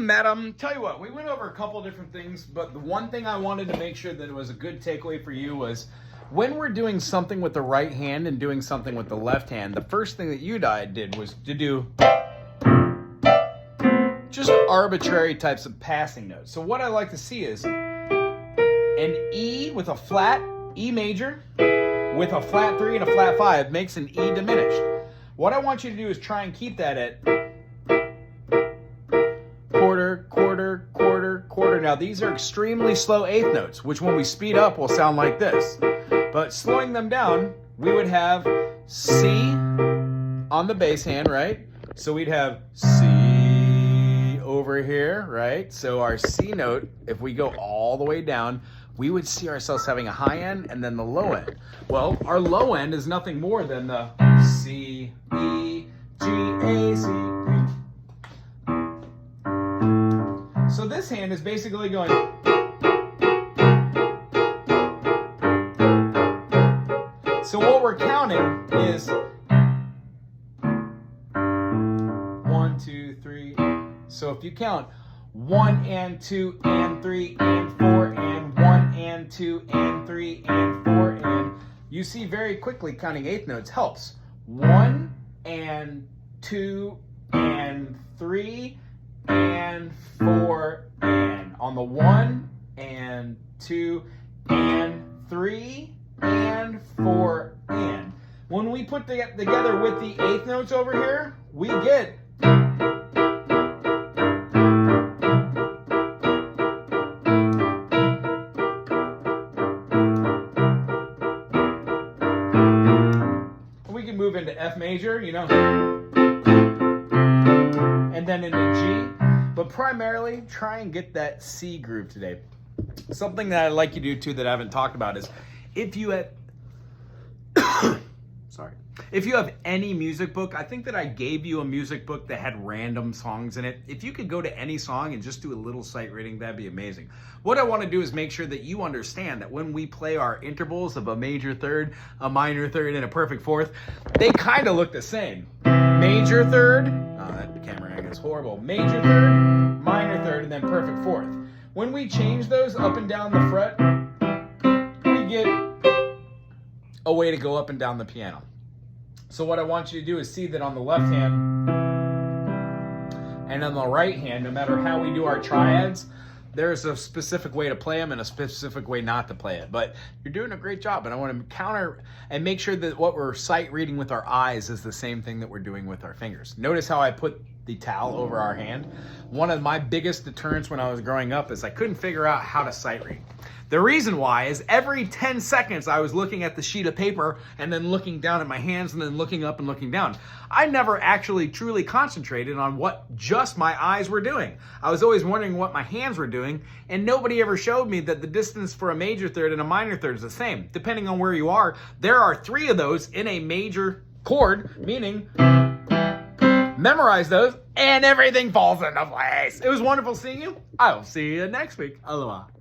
madam. Tell you what, we went over a couple different things, but the one thing I wanted to make sure that it was a good takeaway for you was when we're doing something with the right hand and doing something with the left hand, the first thing that you and I did was to do just arbitrary types of passing notes. So what I like to see is an E with a flat E major with a flat 3 and a flat 5 makes an E diminished. What I want you to do is try and keep that at quarter, quarter, quarter, quarter. Now these are extremely slow eighth notes, which when we speed up will sound like this. But slowing them down, we would have C on the bass hand, right? So we'd have C over here, right? So our C note, if we go all the way down, we would see ourselves having a high end and then the low end. Well, our low end is nothing more than the C, E, G, A, C, B. So this hand is basically going. So what we're counting is 1, 2, 3. So if you count 1 and 2 and 3 and 4 and 1 and 2 and 3 and 4 and you see very quickly counting eighth notes helps. 1 and 2 and 3 and 4 and on the 1 and 2 and 3 and 4 and. When we put together with the eighth notes over here, we get move into F major, you know, and then into G, but primarily try and get that C groove today. Something that I'd like you to do too that I haven't talked about is if you have if you have any music book, I think that I gave you a music book that had random songs in it. If you could go to any song and just do a little sight reading, that'd be amazing. What I want to do is make sure that you understand that when we play our intervals of a major third, a minor third, and a perfect fourth, they kind of look the same. Major third, that camera angle is horrible. Major third, minor third, and then perfect fourth. When we change those up and down the fret, we get a way to go up and down the piano. So what I want you to do is see that on the left hand and on the right hand, no matter how we do our triads, there's a specific way to play them and a specific way not to play it. But you're doing a great job, and I want to counter and make sure that what we're sight reading with our eyes is the same thing that we're doing with our fingers. Notice how I put the towel over our hand. One of my biggest deterrents when I was growing up is I couldn't figure out how to sight read. The reason why is every 10 seconds I was looking at the sheet of paper and then looking down at my hands and then looking up and looking down. I never actually truly concentrated on what just my eyes were doing. I was always wondering what my hands were doing, and nobody ever showed me that the distance for a major third and a minor third is the same. Depending on where you are, there are 3 of those in a major chord, meaning memorize those and everything falls into place. It was wonderful seeing you. I will see you next week. Aloha.